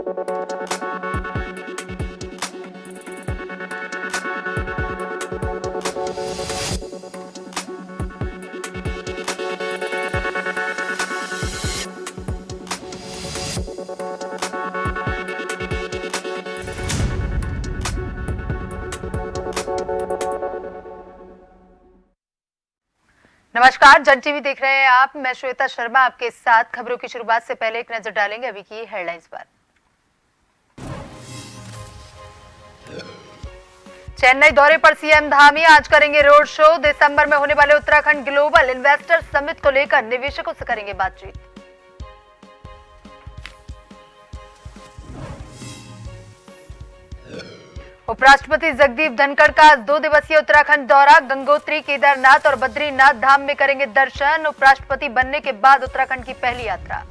नमस्कार, जन टीवी देख रहे हैं आप। मैं श्वेता शर्मा आपके साथ। खबरों की शुरुआत से पहले एक नजर डालेंगे अभी की हेडलाइंस पर। चेन्नई दौरे पर सीएम धामी आज करेंगे रोड शो। दिसंबर में होने वाले उत्तराखंड ग्लोबल इन्वेस्टर समिट को लेकर निवेशकों से करेंगे बातचीत। उपराष्ट्रपति जगदीप धनखड़ का 2 दिवसीय उत्तराखंड दौरा। गंगोत्री, केदारनाथ और बद्रीनाथ धाम में करेंगे दर्शन। उपराष्ट्रपति बनने के बाद उत्तराखंड की पहली यात्रा।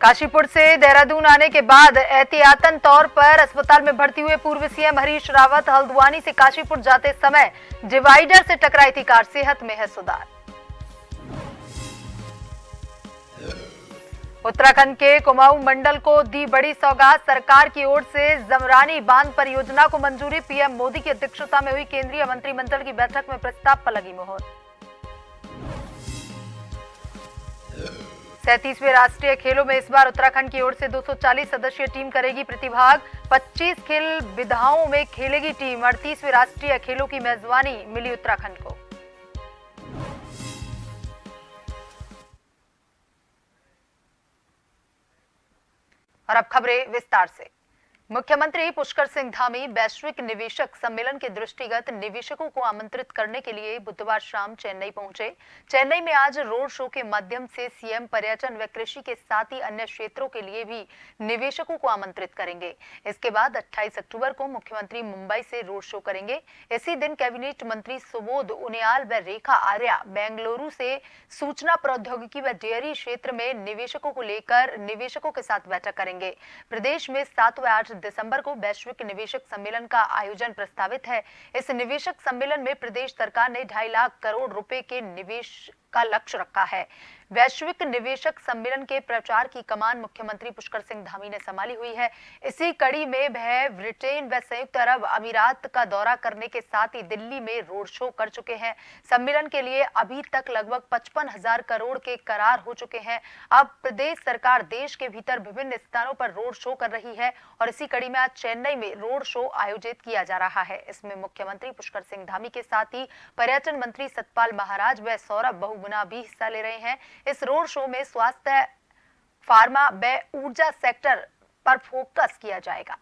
काशीपुर से देहरादून आने के बाद एहतियातन तौर पर अस्पताल में भर्ती हुए पूर्व सीएम हरीश रावत हल्द्वानी से काशीपुर जाते समय डिवाइडर से टकराई थी कार। सेहत में है सुधार। उत्तराखंड के कुमाऊं मंडल को दी बड़ी सौगात। सरकार की ओर से जमरानी बांध परियोजना को मंजूरी। पीएम मोदी की अध्यक्षता में हुई केंद्रीय मंत्रिमंडल की बैठक में प्रस्ताव पर लगी मोहर। 37वें राष्ट्रीय खेलों में इस बार उत्तराखंड की ओर से 240 सदस्यीय टीम करेगी प्रतिभाग। 25 खेल विधाओं में खेलेगी टीम। 38वें राष्ट्रीय खेलों की मेजबानी मिली उत्तराखंड को। और अब खबरें विस्तार से। मुख्यमंत्री पुष्कर सिंह धामी वैश्विक निवेशक सम्मेलन के दृष्टिगत निवेशकों को आमंत्रित करने के लिए बुधवार शाम चेन्नई पहुंचे। चेन्नई में आज रोड शो के माध्यम से सीएम पर्यटन व कृषि के साथ ही अन्य क्षेत्रों के लिए भी निवेशकों को आमंत्रित करेंगे। इसके बाद 28 अक्टूबर को मुख्यमंत्री मुंबई से रोड शो करेंगे। इसी दिन कैबिनेट मंत्री सुबोध उनियाल व रेखा आर्या बेंगलुरु से सूचना प्रौद्योगिकी व डेयरी क्षेत्र में निवेशकों को लेकर निवेशकों के साथ बैठक करेंगे। प्रदेश में 7 व 8 दिसंबर को वैश्विक निवेशक सम्मेलन का आयोजन प्रस्तावित है। इस निवेशक सम्मेलन में प्रदेश सरकार ने 2.5 लाख करोड़ रुपए के निवेश का लक्ष्य रखा है। वैश्विक निवेशक सम्मेलन के प्रचार की कमान मुख्यमंत्री पुष्कर सिंह धामी ने संभाली हुई है। इसी कड़ी में वह ब्रिटेन व संयुक्त अरब अमीरात का दौरा करने के साथ ही दिल्ली में रोड शो कर चुके हैं। सम्मेलन के लिए अभी तक लगभग 55,000 करोड़ के करार हो चुके हैं। अब प्रदेश सरकार देश के भीतर विभिन्न स्थानों पर रोड शो कर रही है और इसी कड़ी में आज चेन्नई में रोड शो आयोजित किया जा रहा है। इसमें मुख्यमंत्री पुष्कर सिंह धामी के साथ ही पर्यटन मंत्री सतपाल महाराज व सौरभ बहुगुणा भी हिस्सा ले रहे हैं। इस रोड शो में स्वास्थ्य, फार्मा व ऊर्जा सेक्टर पर फोकस किया जाएगा।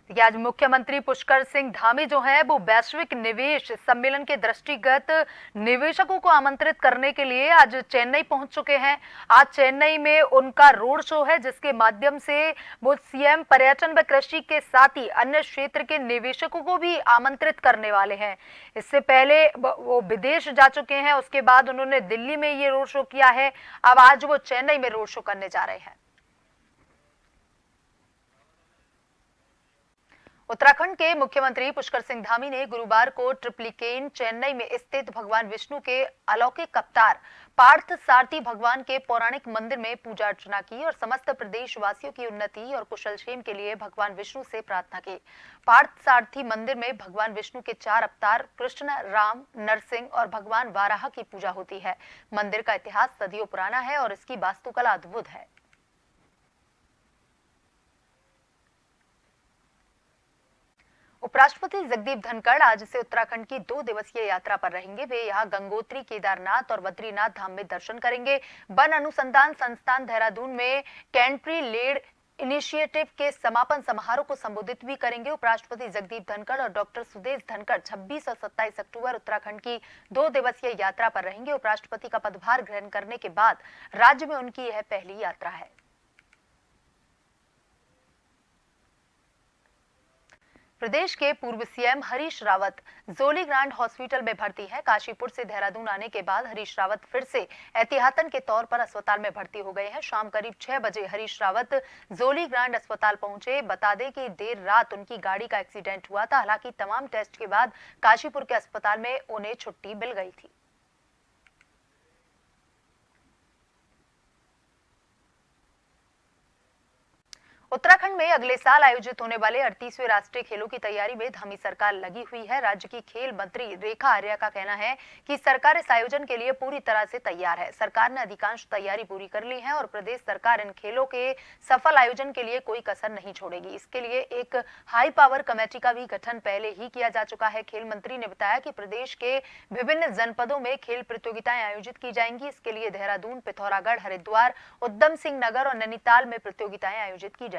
आज मुख्यमंत्री पुष्कर सिंह धामी जो है वो वैश्विक निवेश सम्मेलन के दृष्टिगत निवेशकों को आमंत्रित करने के लिए आज चेन्नई पहुंच चुके हैं। आज चेन्नई में उनका रोड शो है जिसके माध्यम से वो सीएम पर्यटन व कृषि के साथ ही अन्य क्षेत्र के निवेशकों को भी आमंत्रित करने वाले हैं। इससे पहले वो विदेश जा चुके हैं, उसके बाद उन्होंने दिल्ली में ये रोड शो किया है। अब आज वो चेन्नई में रोड शो करने जा रहे हैं। उत्तराखंड के मुख्यमंत्री पुष्कर सिंह धामी ने गुरुवार को ट्रिप्लिकेन चेन्नई में स्थित भगवान विष्णु के अलौकिक अवतार पार्थ सारथी भगवान के पौराणिक मंदिर में पूजा अर्चना की और समस्त प्रदेशवासियों की उन्नति और कुशलक्षेम के लिए भगवान विष्णु से प्रार्थना की। पार्थ सारथी मंदिर में भगवान विष्णु के 4 अवतार कृष्ण, राम, नरसिंह और भगवान वाराह की पूजा होती है। मंदिर का इतिहास सदियों पुराना है और इसकी वास्तुकला अद्भुत है। उपराष्ट्रपति जगदीप धनखड़ आज से उत्तराखंड की 2 दिवसीय यात्रा पर रहेंगे। वे यहां गंगोत्री, केदारनाथ और बद्रीनाथ धाम में दर्शन करेंगे। वन अनुसंधान संस्थान देहरादून में कैंट्री लेड इनिशिएटिव के समापन समारोह को संबोधित भी करेंगे। उपराष्ट्रपति जगदीप धनखड़ और डॉक्टर सुदेश धनखड़ 26 और 27 अक्टूबर उत्तराखंड की 2 दिवसीय यात्रा पर रहेंगे। उपराष्ट्रपति का पदभार ग्रहण करने के बाद राज्य में उनकी यह पहली यात्रा है। प्रदेश के पूर्व सीएम हरीश रावत जोली ग्रांट हॉस्पिटल में भर्ती है। काशीपुर से देहरादून आने के बाद हरीश रावत फिर से एहतियातन के तौर पर अस्पताल में भर्ती हो गए हैं। शाम करीब 6 बजे हरीश रावत जोली ग्रांट अस्पताल पहुंचे। बता दें कि देर रात उनकी गाड़ी का एक्सीडेंट हुआ था। हालांकि तमाम टेस्ट के बाद काशीपुर के अस्पताल में उन्हें छुट्टी मिल गई थी। उत्तराखंड में अगले साल आयोजित होने वाले 38वें राष्ट्रीय खेलों की तैयारी में धामी सरकार लगी हुई है। राज्य की खेल मंत्री रेखा आर्या का कहना है कि सरकार इस आयोजन के लिए पूरी तरह से तैयार है। सरकार ने अधिकांश तैयारी पूरी कर ली है और प्रदेश सरकार इन खेलों के सफल आयोजन के लिए कोई कसर नहीं छोड़ेगी। इसके लिए एक हाई पावर कमेटी का भी गठन पहले ही किया जा चुका है। खेल मंत्री ने बताया कि प्रदेश के विभिन्न जनपदों में खेल प्रतियोगिताएं आयोजित की जाएंगी। इसके लिए देहरादून, पिथौरागढ़, हरिद्वार, उधम सिंह नगर और नैनीताल में प्रतियोगिताएं आयोजित की जाएंगी।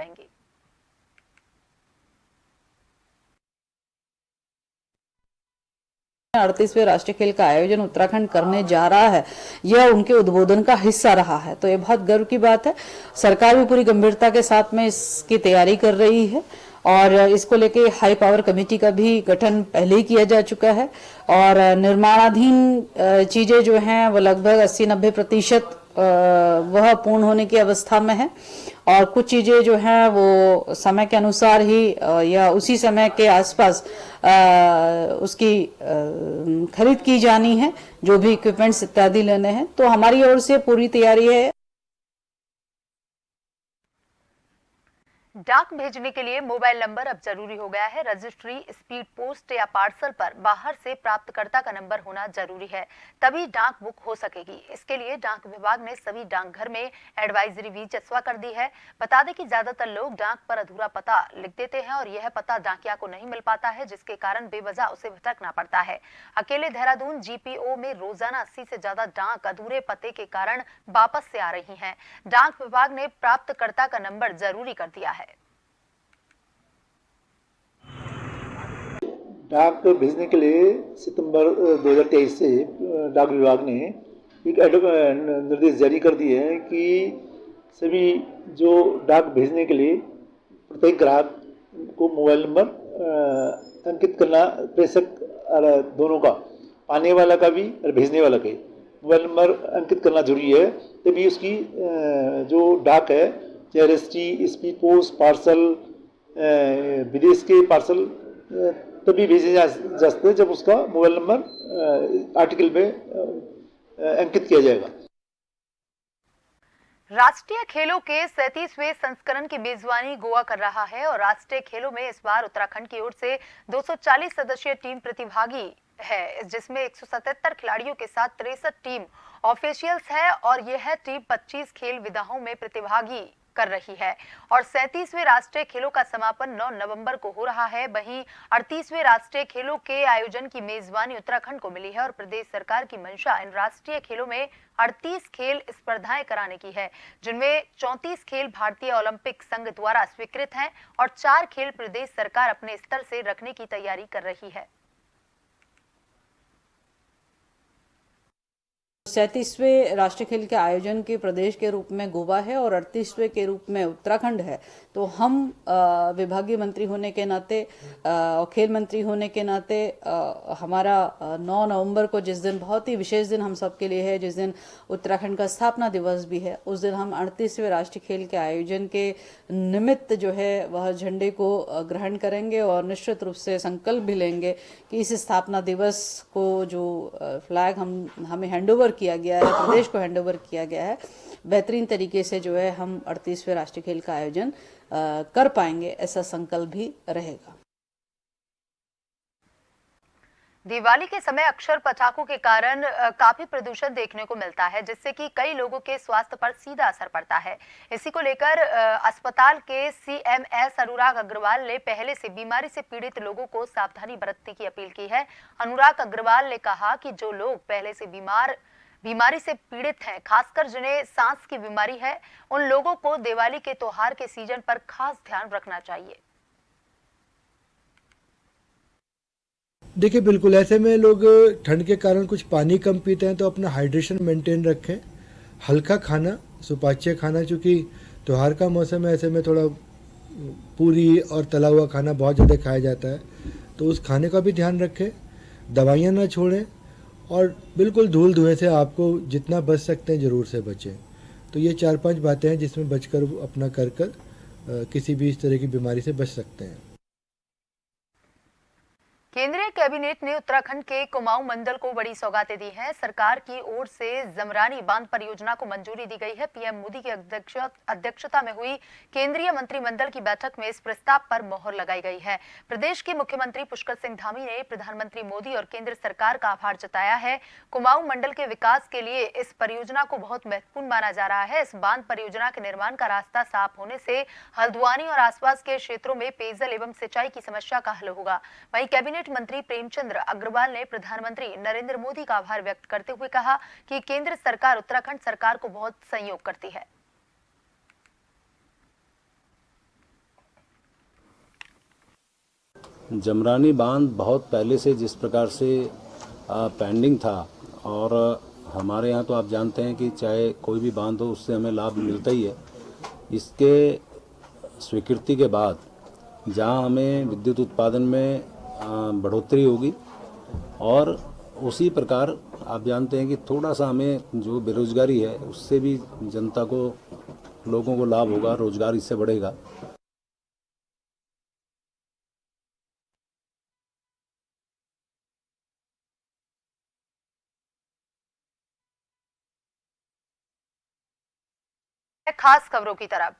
38वें राष्ट्रीय खेल का आयोजन उत्तराखंड करने जा रहा है, यह उनके उद्बोधन का हिस्सा रहा है, तो ये बहुत गर्व की बात है। सरकार भी पूरी गंभीरता के साथ में इसकी तैयारी कर रही है और इसको लेके हाई पावर कमेटी का भी गठन पहले ही किया जा चुका है और निर्माणाधीन चीजें जो हैं वो लगभग 80-90% वह पूर्ण होने की अवस्था में है और कुछ चीजें जो हैं वो समय के अनुसार ही या उसी समय के आसपास उसकी खरीद की जानी है, जो भी इक्विपमेंट्स इत्यादि लेने हैं, तो हमारी ओर से पूरी तैयारी है। डाक भेजने के लिए मोबाइल नंबर अब जरूरी हो गया है। रजिस्ट्री, स्पीड पोस्ट या पार्सल पर बाहर से प्राप्तकर्ता का नंबर होना जरूरी है, तभी डाक बुक हो सकेगी। इसके लिए डाक विभाग ने सभी डाकघर में एडवाइजरी भी चस्पा कर दी है। बता दें कि ज्यादातर लोग डाक पर अधूरा पता लिख देते हैं और यह पता डाकिया को नहीं मिल पाता है, जिसके कारण बेवजह उसे भटकना पड़ता है। अकेले देहरादून जीपीओ में रोजाना 80 से ज्यादा डाक अधूरे पते के कारण वापस से आ रही हैं। डाक विभाग ने प्राप्तकर्ता का नंबर जरूरी कर दिया है। डाक भेजने के लिए सितंबर 2023 से डाक विभाग ने एक निर्देश जारी कर दिए हैं कि सभी जो डाक भेजने के लिए प्रत्येक ग्राहक को मोबाइल नंबर अंकित करना, प्रेषक दोनों का, पाने वाला का भी और भेजने वाला का मोबाइल नंबर अंकित करना जरूरी है, तभी उसकी जो डाक है, चाहे रजिस्ट्री, स्पीड पोस्ट, पार्सल, विदेश के पार्सल तभी भेजे जा सकते हैं जब उसका मोबाइल नंबर आर्टिकल में अंकित किया जाएगा। राष्ट्रीय खेलों के 37वें संस्करण की मेजबानी गोवा कर रहा है और राष्ट्रीय खेलों में इस बार उत्तराखंड की ओर से 240 सदस्यीय टीम प्रतिभागी है, जिसमें 177 खिलाड़ियों के साथ 63 टीम ऑफिशियल्स है और यह टीम 25 खेल विधाओं में प्रतिभागी कर रही है और 37वें राष्ट्रीय खेलों का समापन 9 नवंबर को हो रहा है। वहीं 38वें राष्ट्रीय खेलों के आयोजन की मेजबानी उत्तराखंड को मिली है और प्रदेश सरकार की मंशा इन राष्ट्रीय खेलों में 38 खेल स्पर्धाएं कराने की है, जिनमें 34 खेल भारतीय ओलंपिक संघ द्वारा स्वीकृत हैं और 4 खेल प्रदेश सरकार अपने स्तर से रखने की तैयारी कर रही है। 37वें राष्ट्रीय खेल के आयोजन के प्रदेश के रूप में गोवा है और 38वें के रूप में उत्तराखंड है, तो हम विभागीय मंत्री होने के नाते और खेल मंत्री होने के नाते हमारा 9 नवंबर को, जिस दिन बहुत ही विशेष दिन हम सबके लिए है, जिस दिन उत्तराखंड का स्थापना दिवस भी है, उस दिन हम 38वें राष्ट्रीय खेल के आयोजन के निमित्त जो है वह झंडे को ग्रहण करेंगे और निश्चित रूप से संकल्प भी लेंगे कि इस स्थापना दिवस को जो फ्लैग हमें हैंडओवर किया गया है, प्रदेश को हैंडओवर किया गया है, बेहतरीन तरीके से जो है हम 38वें राष्ट्रीय खेल का आयोजन कर पाएंगे, ऐसा संकल्प भी रहेगा। दिवाली के समय अक्षर पटाखों के कारण काफी प्रदूषण देखने को मिलता है, जिससे कि कई लोगों के स्वास्थ्य पर सीधा असर पड़ता है। इसी को लेकर अस्पताल के सीएमएस अनुराग अग्रवाल ने पहले से बीमारी से पीड़ित लोगों को सावधानी बरतने की अपील की है। अनुराग अग्रवाल ने कहा कि जो लोग पहले से बीमारी से पीड़ित हैं, खासकर जिन्हें सांस की बीमारी है, उन लोगों को दिवाली के त्योहार के सीजन पर खास ध्यान रखना चाहिए। देखिए, बिल्कुल ऐसे में लोग ठंड के कारण कुछ पानी कम पीते हैं, तो अपना हाइड्रेशन मेंटेन रखें, हल्का खाना, सुपाच्य खाना, चूँकि त्यौहार का मौसम है, ऐसे में थोड़ा पूरी और तला हुआ खाना बहुत ज़्यादा खाया जाता है, तो उस खाने का भी ध्यान रखें, दवाइयाँ ना छोड़ें और बिल्कुल धूल धुएँ से आपको जितना बच सकते हैं ज़रूर से बचें। तो ये 4-5 बातें हैं जिसमें बचकर अपना कर किसी भी इस तरह की बीमारी से बच सकते हैं। केंद्रीय कैबिनेट ने उत्तराखंड के कुमाऊं मंडल को बड़ी सौगातें दी हैं। सरकार की ओर से जमरानी बांध परियोजना को मंजूरी दी गई है। पीएम मोदी की अध्यक्षता में हुई केंद्रीय मंत्रिमंडल की बैठक में इस प्रस्ताव पर मोहर लगाई गई है। प्रदेश के मुख्यमंत्री पुष्कर सिंह धामी ने प्रधानमंत्री मोदी और केंद्र सरकार का आभार जताया है। कुमाऊं मंडल के विकास के लिए इस परियोजना को बहुत महत्वपूर्ण माना जा रहा है। इस बांध परियोजना के निर्माण का रास्ता साफ होने से हल्द्वानी और आसपास के क्षेत्रों में पेयजल एवं सिंचाई की समस्या का हल होगा। वहीं कैबिनेट मंत्री प्रेमचंद अग्रवाल ने प्रधानमंत्री नरेंद्र मोदी का आभार व्यक्त करते हुए कहा कि केंद्र सरकार उत्तराखंड सरकार को बहुत सहयोग करती है। जमरानी बांध बहुत पहले से जिस प्रकार से पेंडिंग था, और हमारे यहाँ तो आप जानते हैं कि चाहे कोई भी बांध हो उससे हमें लाभ मिलता ही है। इसके स्वीकृति के बाद जहाँ हमें विद्युत उत्पादन में बढ़ोतरी होगी, और उसी प्रकार आप जानते हैं कि थोड़ा सा हमें जो बेरोजगारी है उससे भी जनता को, लोगों को लाभ होगा, रोजगार इससे बढ़ेगा। खास खबरों की तरफ,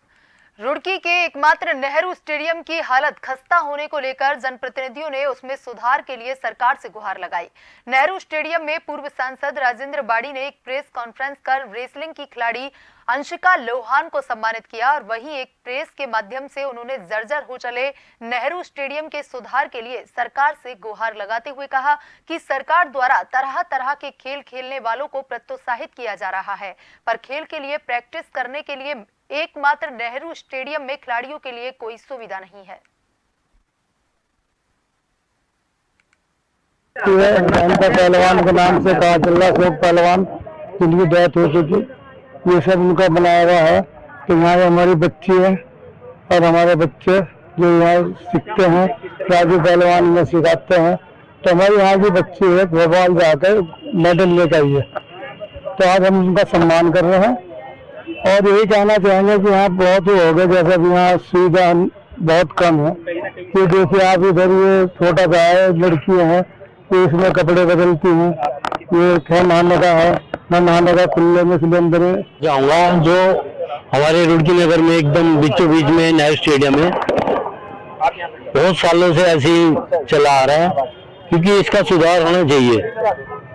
रुड़की के एकमात्र नेहरू स्टेडियम की हालत खस्ता होने को लेकर जनप्रतिनिधियों ने उसमें सुधार के लिए सरकार से गुहार लगाई। नेहरू स्टेडियम में पूर्व सांसद राजेंद्र बाड़ी ने एक प्रेस कॉन्फ्रेंस कर रेसलिंग की खिलाड़ी अंशिका लोहान को सम्मानित किया और वहीं एक प्रेस के माध्यम से उन्होंने जर्जर हो चले नेहरू स्टेडियम के सुधार के लिए सरकार से गुहार लगाते हुए कहा कि सरकार द्वारा तरह तरह के खेल खेलने वालों को प्रोत्साहित किया जा रहा है, पर खेल के लिए प्रैक्टिस करने के लिए एकमात्र नेहरू स्टेडियम में खिलाड़ियों के लिए कोई सुविधा नहीं है। पहलवान के नाम से कहा चल रहा, अशोक पहलवान जिनकी डेथ हो चुकी, ये सब उनका बनाया हुआ है कि यहाँ हमारी बच्ची है और हमारे बच्चे जो यहाँ सीखते हैं, राजू पहलवान में सिखाते हैं, तो हमारे यहाँ की बच्ची है भोपाल जाकर मेडल लेकर आई है, तो आज हम उनका सम्मान कर रहे हैं। और यही कहना चाहेंगे कि यहाँ बहुत ही हो गए, जैसे कि यहाँ सुविधा बहुत कम है। कि देखिए आप इधर ये छोटा सा है, लड़कियाँ हैं तो इसमें कपड़े बदलती हैं, ये खे नहाने का है, न नहाने का खुले में सिलेंडर है। जाऊँगा जो हमारे रुड़की नगर में एकदम बीचों बीच में नेहरू स्टेडियम है, बहुत सालों से ऐसे ही चला आ रहा है, क्योंकि इसका सुधार होना चाहिए,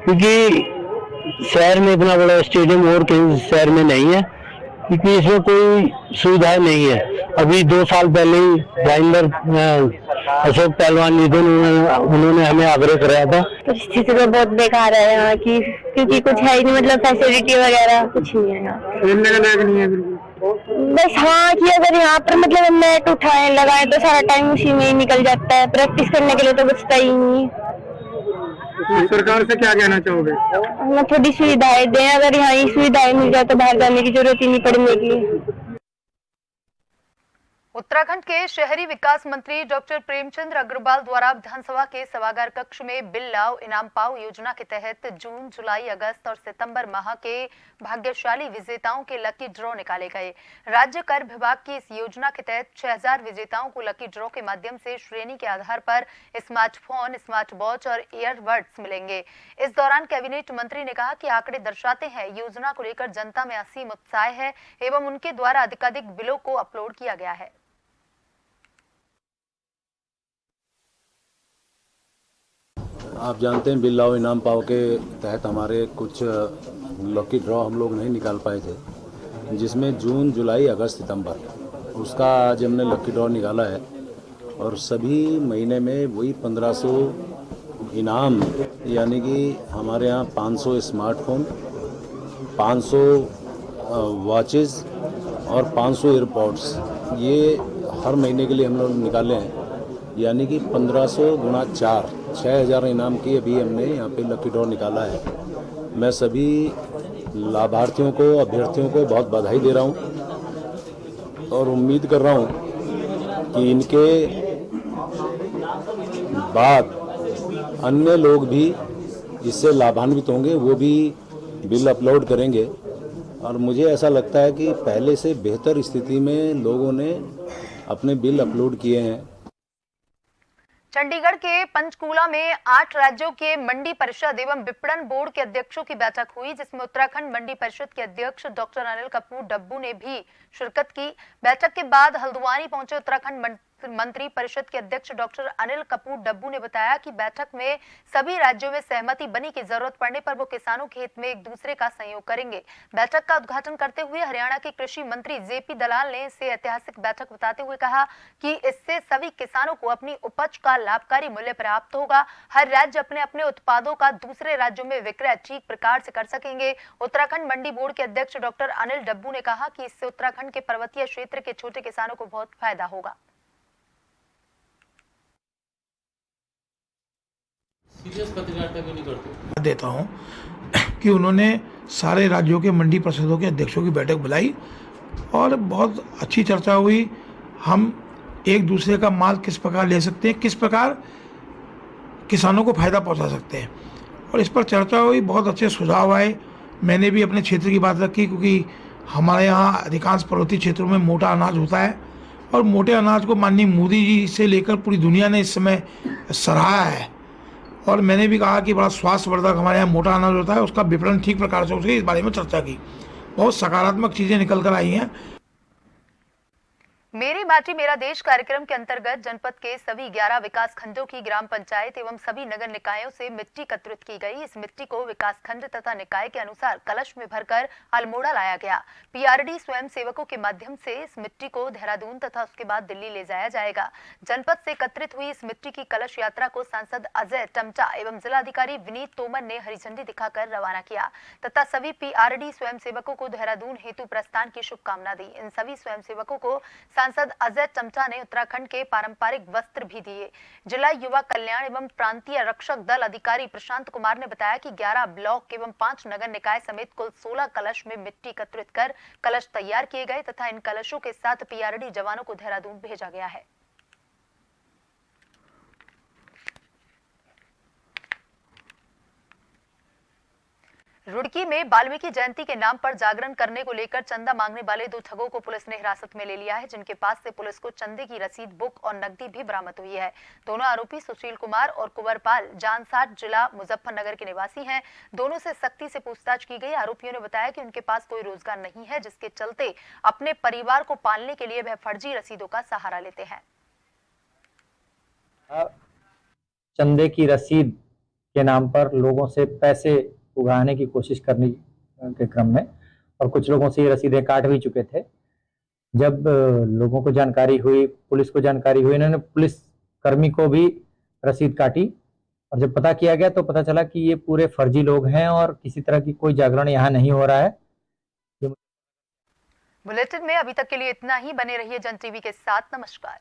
क्योंकि शहर में इतना बड़ा स्टेडियम और कहीं शहर में नहीं है, क्योंकि इसमें कोई सुविधा नहीं है। अभी 2 साल पहले ही राजेंद्र अशोक पहलवान जी थे, उन्होंने हमें आग्रह कराया था। परिस्थिति तो बहुत बेकार है यहाँ की, क्योंकि कुछ है ही नहीं, मतलब फैसिलिटी वगैरह कुछ नहीं है यहाँ। खेलने का लायक नहीं है बिल्कुल। बस हाँ कि अगर यहाँ पर मतलब हम मैट उठाएं लगाएं तो सारा टाइम उसी में ही निकल जाता है, प्रैक्टिस करने के लिए तो बचता ही नहीं। सरकार से क्या कहना चाहोगे? हमें थोड़ी सुविधाएं दें, अगर यहाँ ही सुविधाएं मिल जाए तो बाहर जाने की जरूरत ही नहीं पड़ने की। उत्तराखंड के शहरी विकास मंत्री डॉक्टर प्रेमचंद अग्रवाल द्वारा विधानसभा के सभागार कक्ष में बिल लाओ इनाम पाओ योजना के तहत जून, जुलाई, अगस्त और सितंबर माह के भाग्यशाली विजेताओं के लकी ड्रॉ निकाले गए। राज्य कर विभाग की इस योजना के तहत 6000 विजेताओं को लकी ड्रॉ के माध्यम से श्रेणी के आधार पर स्मार्टफोन, स्मार्ट वॉच और ईयरबड्स मिलेंगे। इस दौरान कैबिनेट मंत्री ने कहा कि आंकड़े दर्शाते हैं योजना को लेकर जनता में असीम उत्साह है एवं उनके द्वारा अधिकाधिक बिलों को अपलोड किया गया है। आप जानते हैं बिल लाओ इनाम पाओ के तहत हमारे कुछ लकी ड्रॉ हम लोग नहीं निकाल पाए थे, जिसमें जून, जुलाई, अगस्त, सितंबर उसका आज हमने लकी ड्रॉ निकाला है। और सभी महीने में वही 1500 इनाम, यानी कि हमारे यहाँ 500 स्मार्टफोन, 500 वॉचेस और 500 एयरपॉड्स, ये हर महीने के लिए हम लोग निकाले हैं, यानी कि 1500 गुणा 4, 6000 इनाम की अभी हमने यहाँ पे लकी ड्रॉ निकाला है। मैं सभी लाभार्थियों को, अभ्यर्थियों को बहुत बधाई दे रहा हूँ और उम्मीद कर रहा हूँ कि इनके बाद अन्य लोग भी इससे लाभान्वित होंगे, वो भी बिल अपलोड करेंगे। और मुझे ऐसा लगता है कि पहले से बेहतर स्थिति में लोगों ने अपने बिल अपलोड किए हैं। चंडीगढ़ के पंचकूला में 8 राज्यों के मंडी परिषद एवं विपणन बोर्ड के अध्यक्षों की बैठक हुई, जिसमें उत्तराखंड मंडी परिषद के अध्यक्ष डॉक्टर अनिल कपूर डब्बू ने भी शिरकत की। बैठक के बाद हल्द्वानी पहुंचे उत्तराखंड मंत्री परिषद के अध्यक्ष डॉक्टर अनिल कपूर डब्बू ने बताया कि बैठक में सभी राज्यों में सहमति बनी कि जरूरत पड़ने पर वो किसानों के हित में एक दूसरे का सहयोग करेंगे। बैठक का उद्घाटन करते हुए हरियाणा के कृषि मंत्री जेपी दलाल ने इसे ऐतिहासिक बैठक बताते हुए कहा कि इससे सभी किसानों को अपनी उपज का लाभकारी मूल्य प्राप्त होगा। हर राज्य अपने अपने उत्पादों का दूसरे राज्यों में विक्रय ठीक प्रकार से कर सकेंगे। उत्तराखंड मंडी बोर्ड के अध्यक्ष डॉक्टर अनिल डब्बू ने कहा कि इससे उत्तराखंड के पर्वतीय क्षेत्र के छोटे किसानों को बहुत फायदा होगा। देता हूं कि उन्होंने सारे राज्यों के मंडी परिषदों के अध्यक्षों की बैठक बुलाई और बहुत अच्छी चर्चा हुई। हम एक दूसरे का माल किस प्रकार ले सकते हैं, किस प्रकार किसानों को फायदा पहुंचा सकते हैं, और इस पर चर्चा हुई। बहुत अच्छे सुझाव आए। मैंने भी अपने क्षेत्र की बात रखी, क्योंकि हमारे यहाँ अधिकांश पर्वतीय क्षेत्रों में मोटा अनाज होता है और मोटे अनाज को माननीय मोदी जी से लेकर पूरी दुनिया ने इस समय सराहा है। और मैंने भी कहा कि बड़ा स्वास्थ्यवर्धक हमारे यहाँ मोटा अनाज होता है, उसका विपणन ठीक प्रकार से हो सके, इस बारे में चर्चा की। बहुत सकारात्मक चीज़ें निकल कर आई हैं। मेरी माटी मेरा देश कार्यक्रम के अंतर्गत जनपद के सभी 11 विकास खंडों की ग्राम पंचायत एवं सभी नगर निकायों से मिट्टी एकत्रित की गई। इस मिट्टी को विकास खंड तथा निकाय के अनुसार कलश में भरकर अल्मोड़ा लाया गया। पीआरडी स्वयं सेवकों के माध्यम से इस मिट्टी को देहरादून तथा उसके बाद दिल्ली ले जाया जाएगा। जनपद से एकत्रित हुई इस मिट्टी की कलश यात्रा को सांसद अजय टमटा एवं जिलाधिकारी विनीत तोमर ने हरी झंडी दिखाकर रवाना किया तथा सभी पीआरडी स्वयं सेवकों को देहरादून हेतु प्रस्थान की शुभकामना दी। इन सभी स्वयं सेवकों को सांसद अजय टमटा ने उत्तराखंड के पारंपरिक वस्त्र भी दिए। जिला युवा कल्याण एवं प्रांतीय रक्षक दल अधिकारी प्रशांत कुमार ने बताया कि 11 ब्लॉक एवं 5 नगर निकाय समेत कुल 16 कलश में मिट्टी एकत्रित कर कलश तैयार किए गए तथा इन कलशों के साथ पीआरडी जवानों को देहरादून भेजा गया है। रुड़की में वाल्मीकि जयंती के नाम पर जागरण करने को लेकर चंदा मांगने वाले 2 ठगों को पुलिस ने हिरासत में ले लिया है, जिनके पास से पुलिस को चंदे की रसीद, बुक और नकदी भी बरामद हुई है। दोनों आरोपी सुशील कुमार और कुंवरपाल जानसाट जिला मुजफ्फरनगर के निवासी हैं। दोनों से सख्ती से पूछताछ की गई। आरोपियों ने बताया कि उनके पास कोई रोजगार नहीं है, जिसके चलते अपने परिवार को पालने के लिए वह फर्जी रसीदों का सहारा लेते हैं। चंदे की रसीद के नाम पर लोगों से पैसे उगाने की कोशिश करने के क्रम में, और कुछ लोगों से ये रसीदें काट भी चुके थे। जब लोगों को जानकारी हुई, पुलिस को जानकारी हुई, इन्होंने पुलिस कर्मी को भी रसीद काटी, और जब पता किया गया तो पता चला कि ये पूरे फर्जी लोग हैं और किसी तरह की कोई जागरण यहाँ नहीं हो रहा है। बुलेटिन में अभी तक के लिए इतना ही। बने रहिए जन टीवी के साथ। नमस्कार।